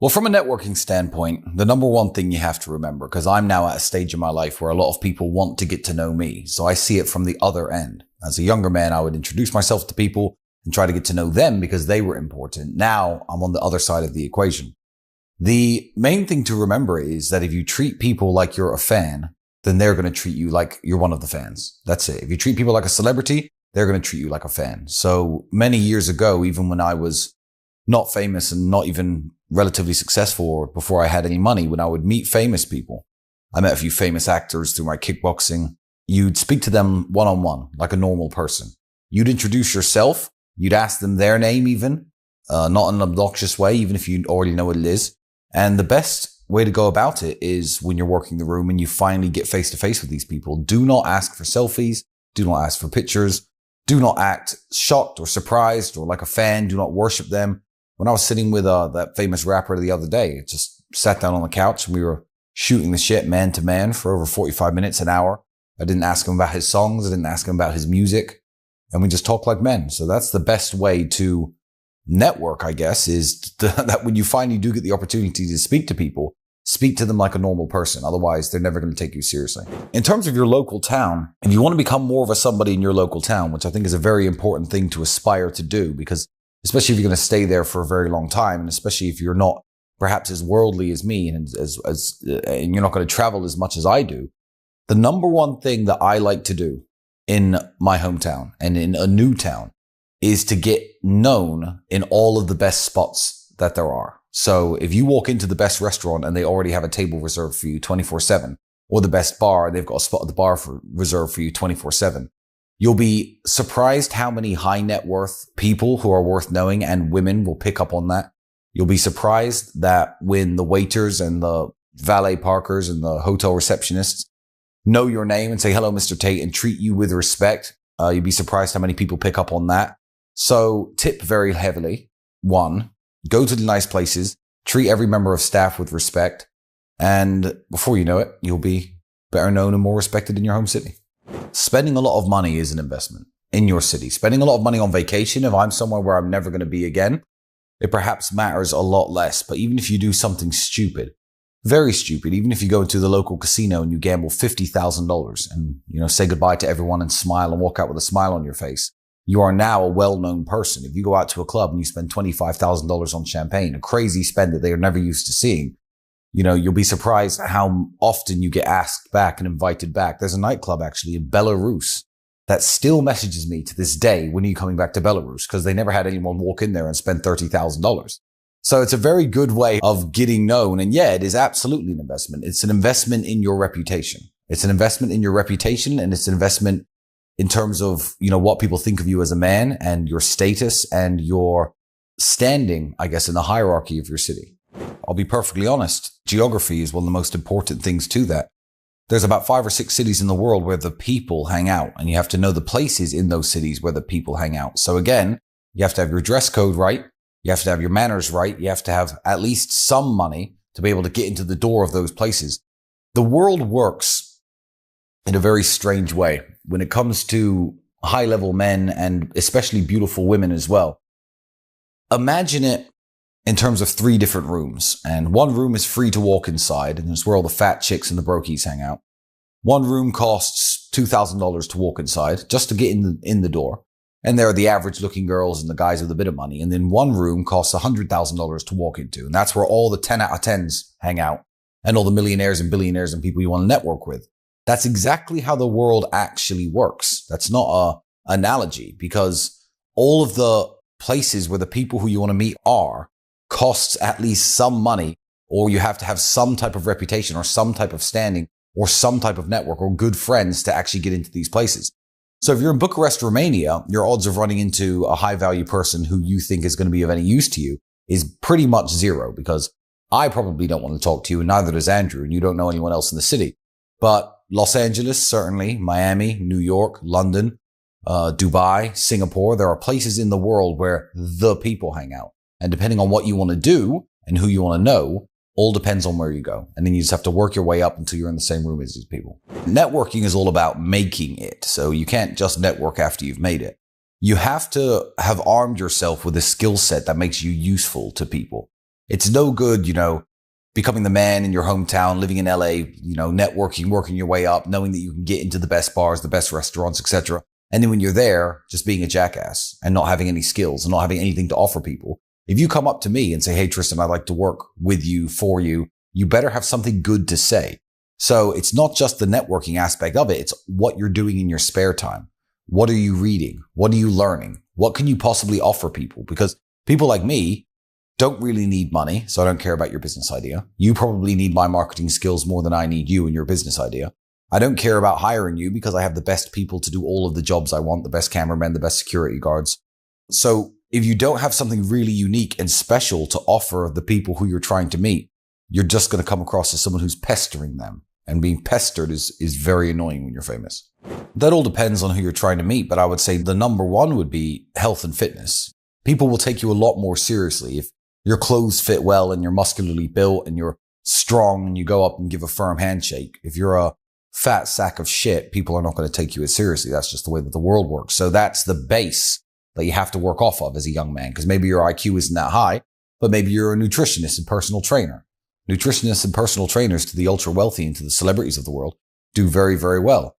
Well, from a networking standpoint, the number one thing you have to remember, because I'm now at a stage in my life where a lot of people want to get to know me. So I see it from the other end. As a younger man, I would introduce myself to people and try to get to know them because they were important. Now I'm on the other side of the equation. The main thing to remember is that if you treat people like you're a fan, then they're going to treat you like you're one of the fans. That's it. If you treat people like a celebrity, they're going to treat you like a fan. So many years ago, even when I was not famous and not even relatively successful or before I had any money, when I would meet famous people, I met a few famous actors through my kickboxing. You'd speak to them one-on-one like a normal person. You'd introduce yourself. You'd ask them their name even, not in an obnoxious way, even if you already know what it is. And the best way to go about it is when you're working the room and you finally get face to face with these people. Do not ask for selfies. Do not ask for pictures. Do not act shocked or surprised or like a fan. Do not worship them. When I was sitting with that famous rapper the other day, just sat down on the couch and we were shooting the shit man to man for over 45 minutes, an hour. I didn't ask him about his songs. I didn't ask him about his music. And we just talk like men. So that's the best way to network, I guess, is that when you finally do get the opportunity to speak to people, speak to them like a normal person. Otherwise, they're never going to take you seriously. In terms of your local town, if you want to become more of a somebody in your local town, which I think is a very important thing to aspire to do, because especially if you're going to stay there for a very long time, and especially if you're not perhaps as worldly as me and and you're not going to travel as much as I do, the number one thing that I like to do in my hometown and in a new town is to get known in all of the best spots that there are. So if you walk into the best restaurant and they already have a table reserved for you 24/7, or the best bar, they've got a spot at the bar reserved for you 24/7, you'll be surprised how many high net worth people who are worth knowing and women will pick up on that. You'll be surprised that when the waiters and the valet parkers and the hotel receptionists know your name and say, "Hello, Mr. Tate," and treat you with respect, you'd be surprised how many people pick up on that. So tip very heavily. 1, go to the nice places, treat every member of staff with respect. And before you know it, you'll be better known and more respected in your home city. Spending a lot of money is an investment in your city. Spending a lot of money on vacation, if I'm somewhere where I'm never going to be again, it perhaps matters a lot less. But even if you do something stupid, very stupid, even if you go into the local casino and you gamble $50,000 and, say goodbye to everyone and smile and walk out with a smile on your face, you are now a well-known person. If you go out to a club and you spend $25,000 on champagne, a crazy spend that they are never used to seeing, you'll be surprised how often you get asked back and invited back. There's a nightclub actually in Belarus that still messages me to this day, "When are you coming back to Belarus?" Because they never had anyone walk in there and spend $30,000. So it's a very good way of getting known. And yeah, it is absolutely an investment. It's an investment in your reputation. It's an investment in your reputation, and it's an investment in terms of, what people think of you as a man and your status and your standing, I guess, in the hierarchy of your city. I'll be perfectly honest. Geography is one of the most important things to that. There's about 5 or 6 cities in the world where the people hang out, and you have to know the places in those cities where the people hang out. So again, you have to have your dress code right. You have to have your manners right. You have to have at least some money to be able to get into the door of those places. The world works in a very strange way when it comes to high-level men and especially beautiful women as well. Imagine it in terms of 3 different rooms, and one room is free to walk inside, and it's where all the fat chicks and the brokies hang out. One room costs $2,000 to walk inside just to get in the door. And there are the average looking girls and the guys with a bit of money. And then one room costs $100,000 to walk into. And that's where all the 10 out of 10s hang out and all the millionaires and billionaires and people you want to network with. That's exactly how the world actually works. That's not an analogy, because all of the places where the people who you want to meet are costs at least some money, or you have to have some type of reputation or some type of standing or some type of network or good friends to actually get into these places. So if you're in Bucharest, Romania, your odds of running into a high value person who you think is going to be of any use to you is pretty much 0, because I probably don't want to talk to you, and neither does Andrew, and you don't know anyone else in the city. But Los Angeles, certainly, Miami, New York, London, Dubai, Singapore, there are places in the world where the people hang out. And depending on what you want to do and who you want to know, all depends on where you go. And then you just have to work your way up until you're in the same room as these people. Networking is all about making it. So you can't just network after you've made it. You have to have armed yourself with a skill set that makes you useful to people. It's no good, becoming the man in your hometown, living in LA, networking, working your way up, knowing that you can get into the best bars, the best restaurants, etc. And then when you're there, just being a jackass and not having any skills and not having anything to offer people. If you come up to me and say, hey, Tristan, I'd like to work with you, for you, you better have something good to say. So it's not just the networking aspect of it. It's what you're doing in your spare time. What are you reading? What are you learning? What can you possibly offer people? Because people like me don't really need money, so I don't care about your business idea. You probably need my marketing skills more than I need you and your business idea. I don't care about hiring you because I have the best people to do all of the jobs I want, the best cameramen, the best security guards. So if you don't have something really unique and special to offer the people who you're trying to meet, you're just going to come across as someone who's pestering them. And being pestered is very annoying when you're famous. That all depends on who you're trying to meet, but I would say the number one would be health and fitness. People will take you a lot more seriously if your clothes fit well and you're muscularly built and you're strong and you go up and give a firm handshake. If you're a fat sack of shit, people are not going to take you as seriously. That's just the way that the world works. So that's the base that you have to work off of as a young man, because maybe your IQ isn't that high, but maybe you're a nutritionist and personal trainer. Nutritionists and personal trainers to the ultra wealthy and to the celebrities of the world do very, very well.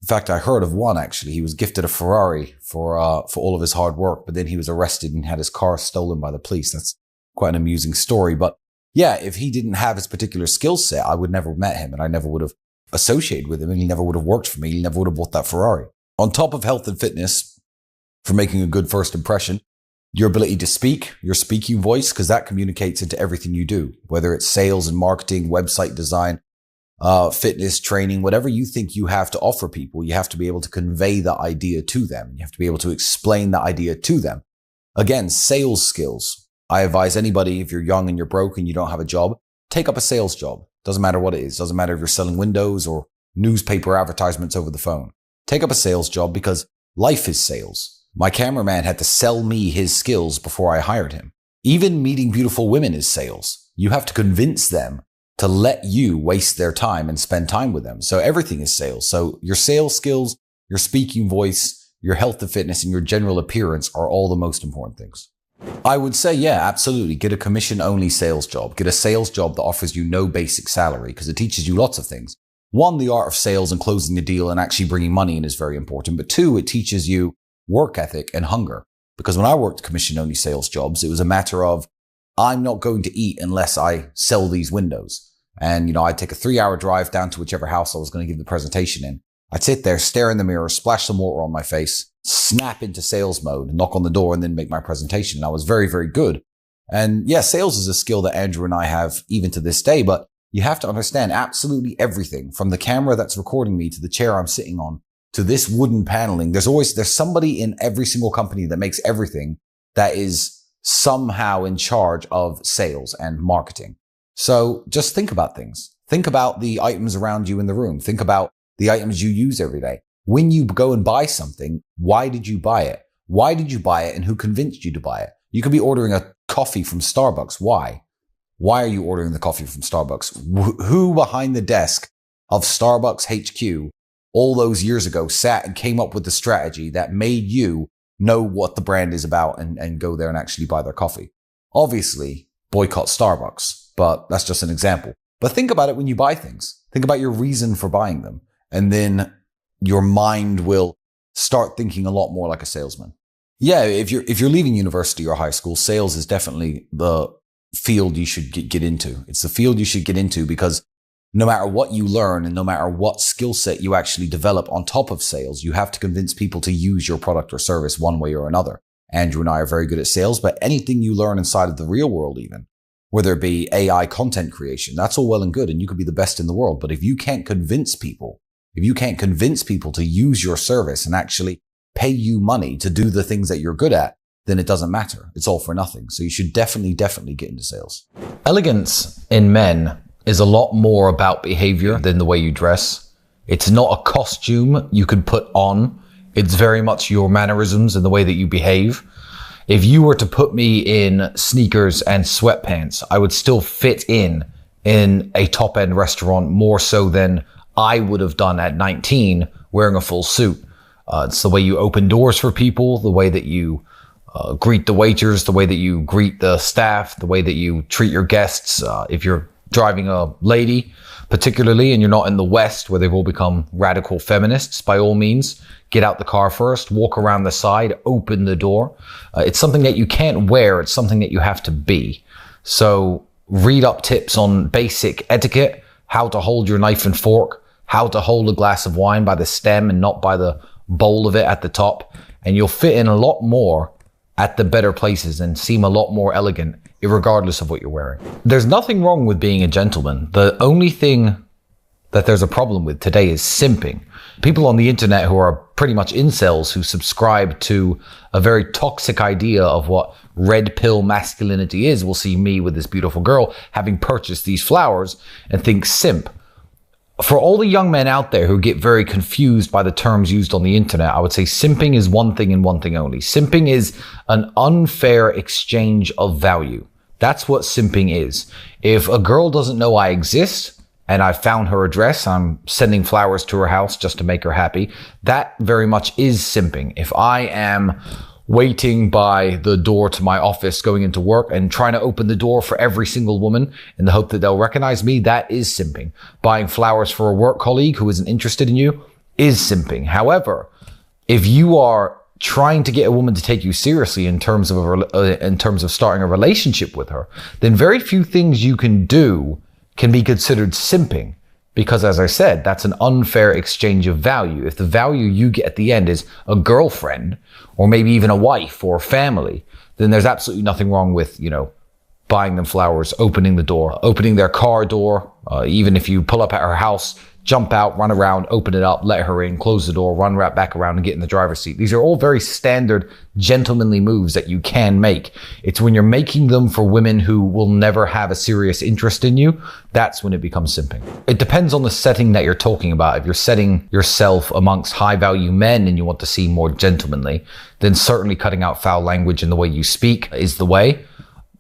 In fact, I heard of one actually. He was gifted a Ferrari for all of his hard work, but then he was arrested and had his car stolen by the police. That's quite an amusing story. But yeah, if he didn't have his particular skill set, I would never have met him and I never would have associated with him and he never would have worked for me. He never would have bought that Ferrari. On top of health and fitness, for making a good first impression, your ability to speak, your speaking voice, because that communicates into everything you do, whether it's sales and marketing, website design, fitness, training, whatever you think you have to offer people, you have to be able to convey the idea to them. You have to be able to explain the idea to them. Again, sales skills. I advise anybody, if you're young and you're broke and you don't have a job, take up a sales job. Doesn't matter what it is. Doesn't matter if you're selling windows or newspaper advertisements over the phone. Take up a sales job because life is sales. My cameraman had to sell me his skills before I hired him. Even meeting beautiful women is sales. You have to convince them to let you waste their time and spend time with them. So everything is sales. So your sales skills, your speaking voice, your health and fitness, and your general appearance are all the most important things. I would say, yeah, absolutely. Get a commission-only sales job. Get a sales job that offers you no basic salary because it teaches you lots of things. One, the art of sales and closing a deal and actually bringing money in is very important. But two, it teaches you work ethic and hunger. Because when I worked commission-only sales jobs, it was a matter of, I'm not going to eat unless I sell these windows. And, I'd take a 3-hour drive down to whichever house I was going to give the presentation in. I'd sit there, stare in the mirror, splash some water on my face, snap into sales mode, knock on the door, and then make my presentation. And I was very, very good. And yeah, sales is a skill that Andrew and I have even to this day, but you have to understand absolutely everything from the camera that's recording me to the chair I'm sitting on to this wooden paneling. There's somebody in every single company that makes everything that is somehow in charge of sales and marketing. So just think about things. Think about the items around you in the room. Think about the items you use every day. When you go and buy something, why did you buy it? Why did you buy it and who convinced you to buy it? You could be ordering a coffee from Starbucks. Why? Why are you ordering the coffee from Starbucks? Who behind the desk of Starbucks HQ all those years ago sat and came up with the strategy that made you know what the brand is about and go there and actually buy their coffee? Obviously, boycott Starbucks, but that's just an example. But think about it when you buy things. Think about your reason for buying them. And then your mind will start thinking a lot more like a salesman. Yeah, if you're leaving university or high school, sales is definitely the field you should get into. It's the field you should get into because no matter what you learn and no matter what skill set you actually develop on top of sales, you have to convince people to use your product or service one way or another. Andrew and I are very good at sales, but anything you learn inside of the real world even, whether it be AI content creation, that's all well and good and you could be the best in the world. But if you can't convince people to use your service and actually pay you money to do the things that you're good at, then it doesn't matter. It's all for nothing. So you should definitely get into sales. Elegance in men is a lot more about behavior than the way you dress. It's not a costume you could put on. It's very much your mannerisms and the way that you behave. If you were to put me in sneakers and sweatpants, I would still fit in a top-end restaurant more so than I would have done at 19 wearing a full suit. It's the way you open doors for people, the way that you greet the waiters, the way that you greet the staff, the way that you treat your guests. If you're driving a lady, particularly, and you're not in the West where they've all become radical feminists, by all means, get out the car first, walk around the side, open the door. It's something that you can't wear. It's something that you have to be. So read up tips on basic etiquette, how to hold your knife and fork, how to hold a glass of wine by the stem and not by the bowl of it at the top. And you'll fit in a lot more at the better places and seem a lot more elegant, regardless of what you're wearing. There's nothing wrong with being a gentleman. The only thing that there's a problem with today is simping. People on the internet who are pretty much incels, who subscribe to a very toxic idea of what red pill masculinity is, will see me with this beautiful girl having purchased these flowers and think simp. For all the young men out there who get very confused by the terms used on the internet, I would say simping is one thing and one thing only. Simping is an unfair exchange of value. That's what simping is. If a girl doesn't know I exist and I found her address, I'm sending flowers to her house just to make her happy, that very much is simping. If I am waiting by the door to my office going into work and trying to open the door for every single woman in the hope that they'll recognize me, that is simping. Buying flowers for a work colleague who isn't interested in you is simping. However, if you are trying to get a woman to take you seriously in terms of starting a relationship with her, then very few things you can do can be considered simping. Because as I said, that's an unfair exchange of value. If the value you get at the end is a girlfriend or maybe even a wife or family, then there's absolutely nothing wrong with, buying them flowers, opening the door, opening their car door. Even if you pull up at her house, jump out, run around, open it up, let her in, close the door, run right back around and get in the driver's seat. These are all very standard gentlemanly moves that you can make. It's when you're making them for women who will never have a serious interest in you, that's when it becomes simping. It depends on the setting that you're talking about. If you're setting yourself amongst high value men and you want to seem more gentlemanly, then certainly cutting out foul language in the way you speak is the way.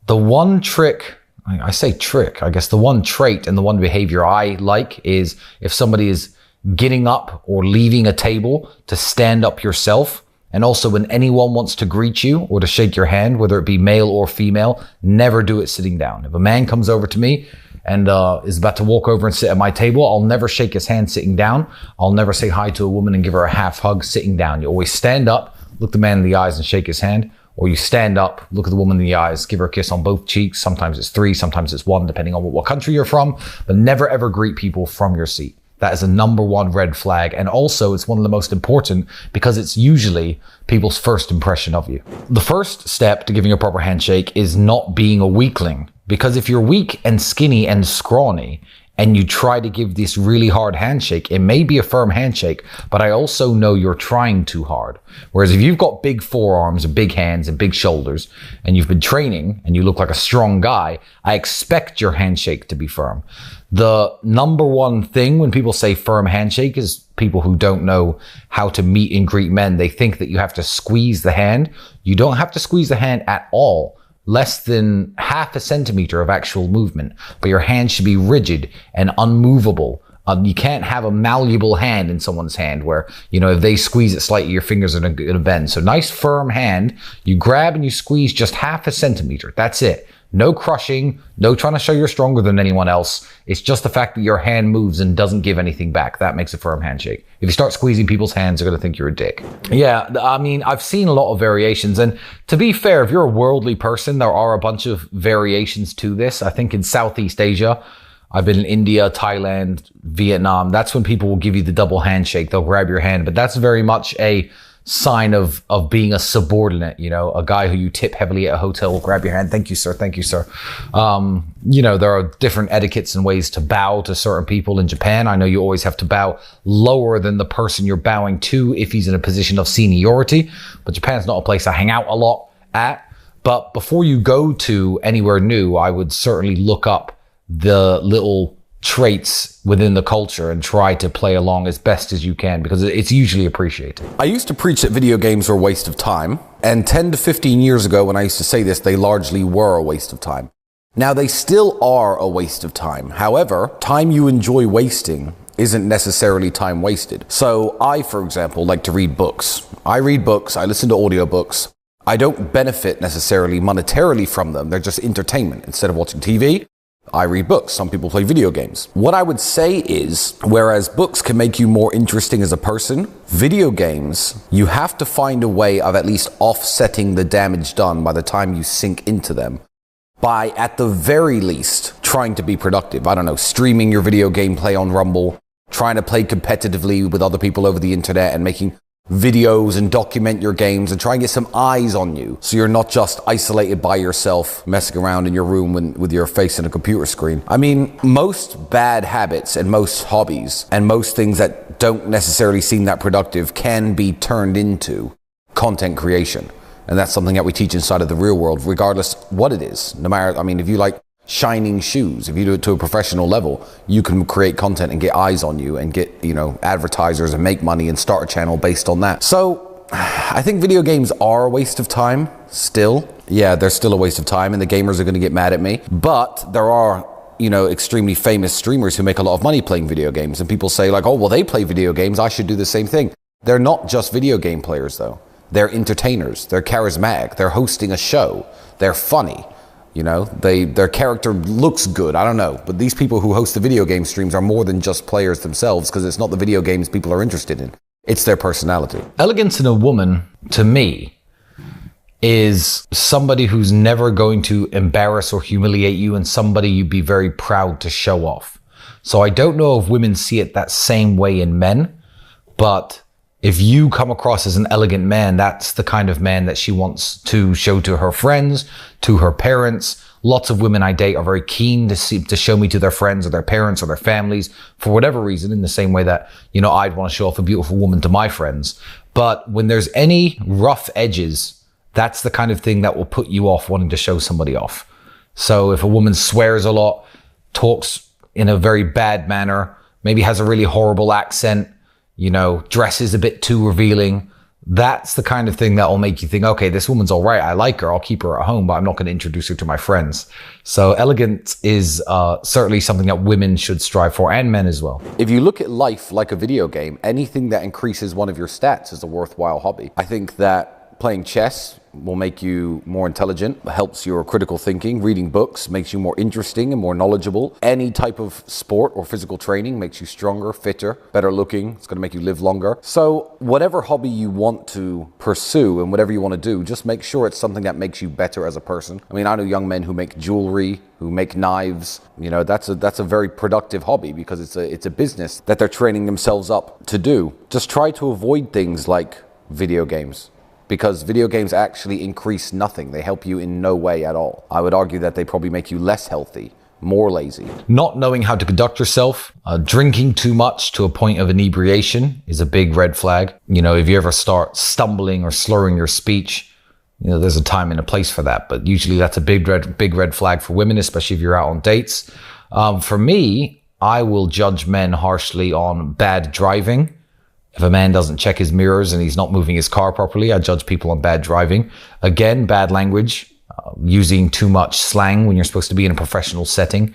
The one trick, I say trick, I guess the one trait and the one behavior I like is if somebody is getting up or leaving a table, to stand up yourself. And also when anyone wants to greet you or to shake your hand, whether it be male or female, never do it sitting down. If a man comes over to me and is about to walk over and sit at my table, I'll never shake his hand sitting down. I'll never say hi to a woman and give her a half hug sitting down. You always stand up, look the man in the eyes and shake his hand. Or you stand up, look at the woman in the eyes, give her a kiss on both cheeks. Sometimes it's 3, sometimes it's 1, depending on what country you're from. But never ever greet people from your seat. That is a number one red flag. And also it's one of the most important because it's usually people's first impression of you. The first step to giving a proper handshake is not being a weakling. Because if you're weak and skinny and scrawny, and you try to give this really hard handshake, it may be a firm handshake, but I also know you're trying too hard. Whereas if you've got big forearms and big hands and big shoulders, and you've been training and you look like a strong guy, I expect your handshake to be firm. The number one thing when people say firm handshake is people who don't know how to meet and greet men. They think that you have to squeeze the hand. You don't have to squeeze the hand at all. Less than half a centimeter of actual movement, but your hand should be rigid and unmovable. You can't have a malleable hand in someone's hand where, if they squeeze it slightly, your fingers are going to bend. So nice firm hand, you grab and you squeeze just half a centimeter. That's it. No crushing, no trying to show you're stronger than anyone else. It's just the fact that your hand moves and doesn't give anything back. That makes a firm handshake. If you start squeezing people's hands, they're going to think you're a dick. Yeah, I've seen a lot of variations. And to be fair, if you're a worldly person, there are a bunch of variations to this. I think in Southeast Asia, I've been in India, Thailand, Vietnam. That's when people will give you the double handshake. They'll grab your hand, but that's very much a sign of being a subordinate, a guy who you tip heavily at a hotel will grab your hand. Thank you, sir. Thank you, sir. There are different etiquettes and ways to bow to certain people in Japan. I know you always have to bow lower than the person you're bowing to if he's in a position of seniority, but Japan's not a place I hang out a lot at. But before you go to anywhere new, I would certainly look up the little traits within the culture and try to play along as best as you can because it's usually appreciated. I used to preach that video games are a waste of time, and 10 to 15 years ago when I used to say this, they largely were a waste of time. Now they still are a waste of time. However, time you enjoy wasting isn't necessarily time wasted. So I, for example, like to read books. I read books, I listen to audiobooks. I don't benefit necessarily monetarily from them. They're just entertainment. Instead of watching TV, I read books. Some people play video games. What I would say is, whereas books can make you more interesting as a person, video games, you have to find a way of at least offsetting the damage done by the time you sink into them, by at the very least trying to be productive. I don't know, streaming your video gameplay on Rumble, trying to play competitively with other people over the internet and making videos and document your games and try and get some eyes on you so you're not just isolated by yourself messing around in your room with your face in a computer screen. I mean, most bad habits and most hobbies and most things that don't necessarily seem that productive can be turned into content creation. And that's something that we teach inside of the real world, regardless what it is. No matter, I mean, if you like shining shoes, if you do it to a professional level, you can create content and get eyes on you and get, advertisers and make money and start a channel based on that. So I think video games are a waste of time still. Yeah, they're still a waste of time and the gamers are going to get mad at me. But there are, extremely famous streamers who make a lot of money playing video games. And people say like, oh, well, they play video games, I should do the same thing. They're not just video game players though. They're entertainers. They're charismatic. They're hosting a show. They're funny. Their character looks good. I don't know. But these people who host the video game streams are more than just players themselves, because it's not the video games people are interested in. It's their personality. Elegance in a woman, to me, is somebody who's never going to embarrass or humiliate you and somebody you'd be very proud to show off. So I don't know if women see it that same way in men, but if you come across as an elegant man, that's the kind of man that she wants to show to her friends, to her parents. Lots of women I date are very keen to show me to their friends or their parents or their families for whatever reason, in the same way that, I'd want to show off a beautiful woman to my friends. But when there's any rough edges, that's the kind of thing that will put you off wanting to show somebody off. So if a woman swears a lot, talks in a very bad manner, maybe has a really horrible accent, dresses a bit too revealing, that's the kind of thing that will make you think, okay, this woman's all right. I like her. I'll keep her at home, but I'm not going to introduce her to my friends. So elegance is certainly something that women should strive for, and men as well. If you look at life like a video game, anything that increases one of your stats is a worthwhile hobby. I think that playing chess will make you more intelligent, helps your critical thinking. Reading books makes you more interesting and more knowledgeable. Any type of sport or physical training makes you stronger, fitter, better looking. It's going to make you live longer. So whatever hobby you want to pursue and whatever you want to do, just make sure it's something that makes you better as a person. I mean, I know young men who make jewelry, who make knives. That's a very productive hobby because it's a business that they're training themselves up to do. Just try to avoid things like video games, because video games actually increase nothing. They help you in no way at all. I would argue that they probably make you less healthy, more lazy. Not knowing how to conduct yourself, drinking too much to a point of inebriation is a big red flag. If you ever start stumbling or slurring your speech, there's a time and a place for that. But usually that's a big red flag for women, especially if you're out on dates. For me, I will judge men harshly on bad driving. If a man doesn't check his mirrors and he's not moving his car properly, I judge people on bad driving. Again, bad language, using too much slang when you're supposed to be in a professional setting.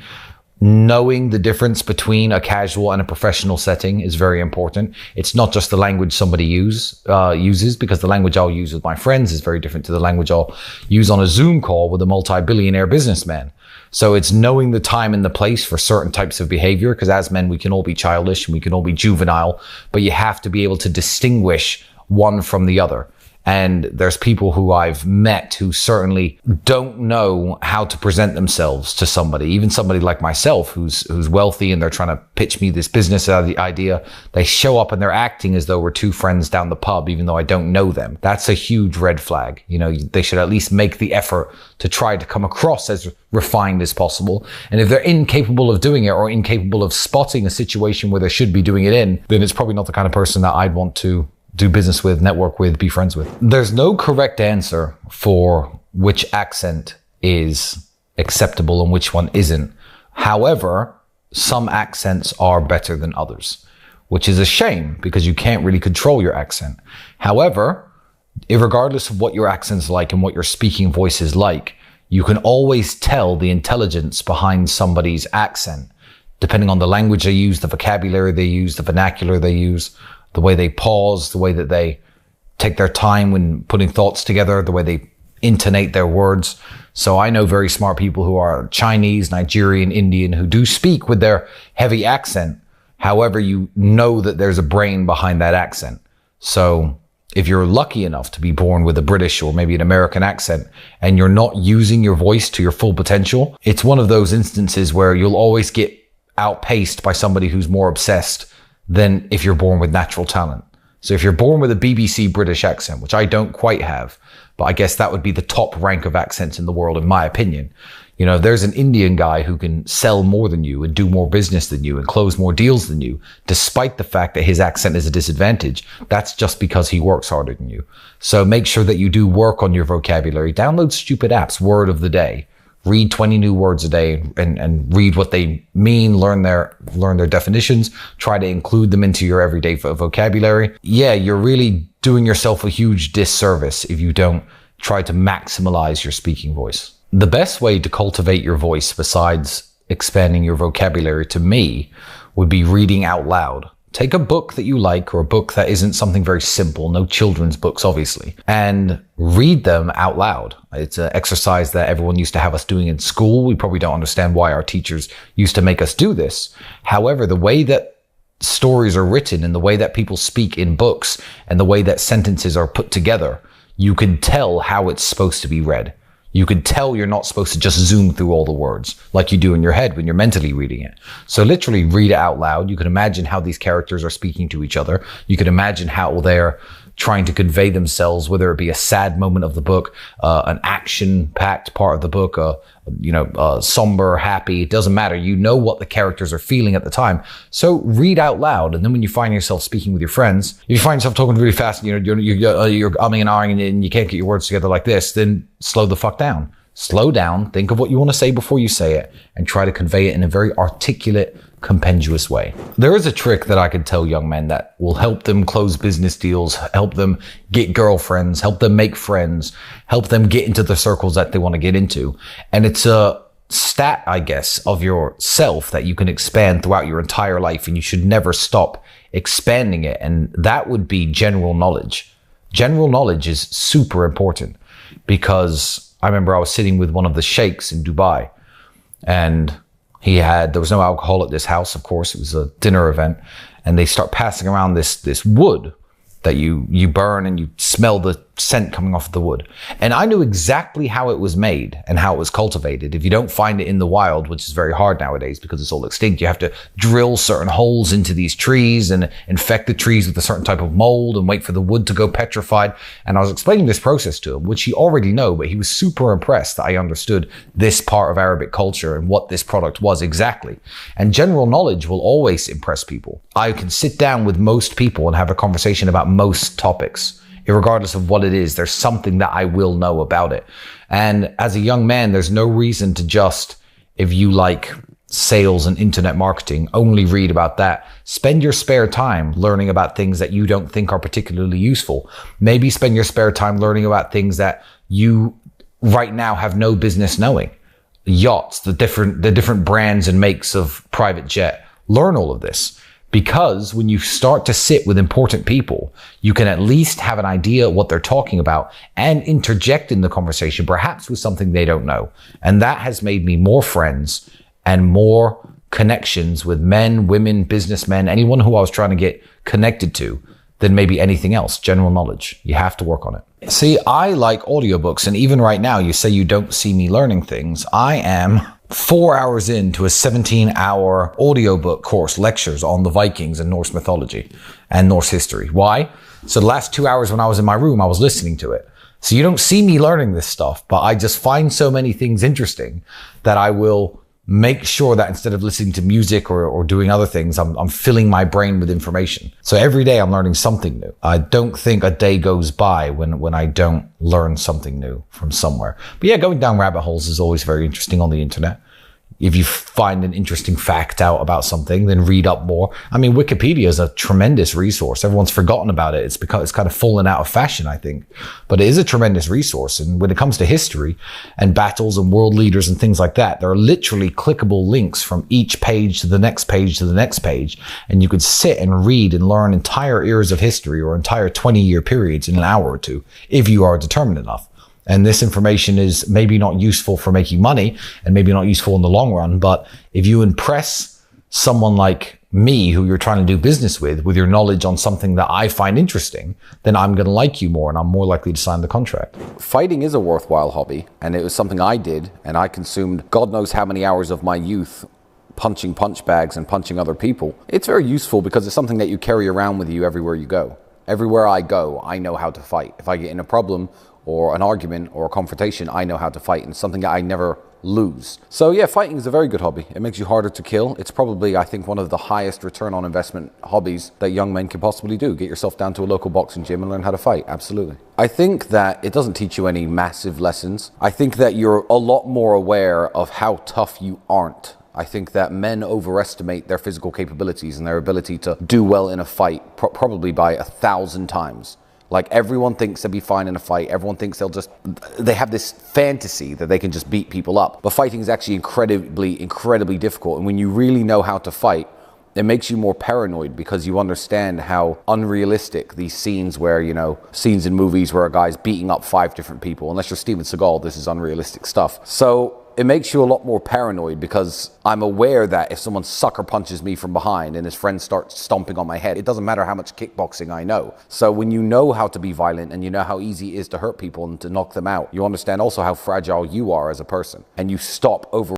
Knowing the difference between a casual and a professional setting is very important. It's not just the language somebody uses, because the language I'll use with my friends is very different to the language I'll use on a Zoom call with a multi-billionaire businessman. So it's knowing the time and the place for certain types of behavior, because as men, we can all be childish and we can all be juvenile, but you have to be able to distinguish one from the other. And there's people who I've met who certainly don't know how to present themselves to somebody, even somebody like myself who's wealthy and they're trying to pitch me this business idea. They show up and they're acting as though we're two friends down the pub, even though I don't know them. That's a huge red flag. They should at least make the effort to try to come across as refined as possible. And if they're incapable of doing it or incapable of spotting a situation where they should be doing it in, then it's probably not the kind of person that I'd want to do business with, network with, be friends with. There's no correct answer for which accent is acceptable and which one isn't. However, some accents are better than others, which is a shame because you can't really control your accent. However, regardless of what your accent's like and what your speaking voice is like, you can always tell the intelligence behind somebody's accent, depending on the language they use, the vocabulary they use, the vernacular they use, the way they pause, the way that they take their time when putting thoughts together, the way they intonate their words. So I know very smart people who are Chinese, Nigerian, Indian, who do speak with their heavy accent. However, you know that there's a brain behind that accent. So if you're lucky enough to be born with a British or maybe an American accent and you're not using your voice to your full potential, it's one of those instances where you'll always get outpaced by somebody who's more obsessed than if you're born with natural talent. So if you're born with a BBC British accent, which I don't quite have, but I guess that would be the top rank of accents in the world, in my opinion. You know, there's an Indian guy who can sell more than you and do more business than you and close more deals than you, despite the fact that his accent is a disadvantage. That's just because he works harder than you. So make sure that you do work on your vocabulary. Download stupid apps, word of the day. Read 20 new words a day and read what they mean, learn their definitions, try to include them into your everyday vocabulary. Yeah, you're really doing yourself a huge disservice if you don't try to maximize your speaking voice. The best way to cultivate your voice besides expanding your vocabulary, to me, would be reading out loud. Take a book that you like, or a book that isn't something very simple, no children's books, obviously, and read them out loud. It's an exercise that everyone used to have us doing in school. We probably don't understand why our teachers used to make us do this. However, the way that stories are written and the way that people speak in books and the way that sentences are put together, you can tell how it's supposed to be read. You can tell you're not supposed to just zoom through all the words like you do in your head when you're mentally reading it. So literally read it out loud. You can imagine how these characters are speaking to each other. You can imagine how they're trying to convey themselves, whether it be a sad moment of the book, an action-packed part of the book, somber, happy. It doesn't matter. You know what the characters are feeling at the time. So read out loud. And then when you find yourself speaking with your friends, if you find yourself talking really fast, and you're umming and ahhing and you can't get your words together like this, then slow the fuck down. Slow down, think of what you want to say before you say it, and try to convey it in a very articulate, compendious way. There is a trick that I could tell young men that will help them close business deals, help them get girlfriends, help them make friends, help them get into the circles that they want to get into. And it's a stat, I guess, of yourself that you can expand throughout your entire life, and you should never stop expanding it. And that would be general knowledge. General knowledge is super important, because I remember I was sitting with one of the sheikhs in Dubai, and there was no alcohol at this house, of course. It was a dinner event, and they start passing around this wood that you burn, and you smell the scent coming off the wood. And I knew exactly how it was made and how it was cultivated. If you don't find it in the wild, which is very hard nowadays because it's all extinct, you have to drill certain holes into these trees and infect the trees with a certain type of mold and wait for the wood to go petrified. And I was explaining this process to him, which he already knew, but he was super impressed that I understood this part of Arabic culture and what this product was exactly. And general knowledge will always impress people. I can sit down with most people and have a conversation about most topics. Regardless of what it is, there's something that I will know about it. And as a young man, there's no reason to just, if you like sales and internet marketing, only read about that. Spend your spare time learning about things that you don't think are particularly useful. Maybe spend your spare time learning about things that you right now have no business knowing. Yachts, the different brands and makes of private jet. Learn all of this. Because when you start to sit with important people, you can at least have an idea what they're talking about and interject in the conversation, perhaps with something they don't know. And that has made me more friends and more connections with men, women, businessmen, anyone who I was trying to get connected to than maybe anything else. General knowledge. You have to work on it. See, I like audiobooks. And even right now, you say you don't see me learning things. I am 4 hours into a 17-hour audiobook course, lectures on the Vikings and Norse mythology and Norse history. Why? So the last 2 hours when I was in my room, I was listening to it. So you don't see me learning this stuff, but I just find so many things interesting that I will make sure that instead of listening to music or doing other things, I'm filling my brain with information. So every day I'm learning something new. I don't think a day goes by when I don't learn something new from somewhere. But yeah, going down rabbit holes is always very interesting on the internet. If you find an interesting fact out about something, then read up more. I mean, Wikipedia is a tremendous resource. Everyone's forgotten about it. It's because it's kind of fallen out of fashion, I think. But it is a tremendous resource. And when it comes to history and battles and world leaders and things like that, there are literally clickable links from each page to the next page to the next page. And you could sit and read and learn entire eras of history or entire 20-year periods in an hour or two, if you are determined enough. And this information is maybe not useful for making money and maybe not useful in the long run. But if you impress someone like me, who you're trying to do business with your knowledge on something that I find interesting, then I'm going to like you more and I'm more likely to sign the contract. Fighting is a worthwhile hobby, and it was something I did, and I consumed God knows how many hours of my youth punching punch bags and punching other people. It's very useful because it's something that you carry around with you everywhere you go. Everywhere I go, I know how to fight. If I get in a problem or an argument or a confrontation, I know how to fight, and it's something that I never lose. So yeah, fighting is a very good hobby. It makes you harder to kill. It's probably, I think, one of the highest return on investment hobbies that young men can possibly do. Get yourself down to a local boxing gym and learn how to fight. Absolutely. I think that it doesn't teach you any massive lessons. I think that you're a lot more aware of how tough you aren't. I think that men overestimate their physical capabilities and their ability to do well in a fight, probably by 1,000 times. Like, everyone thinks they'll be fine in a fight. Everyone thinks they have this fantasy that they can just beat people up. But fighting is actually incredibly difficult. And when you really know how to fight, it makes you more paranoid because you understand how unrealistic these scenes scenes in movies where a guy's beating up 5 different people. Unless you're Steven Seagal, this is unrealistic stuff. So it makes you a lot more paranoid because I'm aware that if someone sucker punches me from behind and his friend starts stomping on my head, it doesn't matter how much kickboxing I know. So when you know how to be violent and you know how easy it is to hurt people and to knock them out, you understand also how fragile you are as a person, and you stop over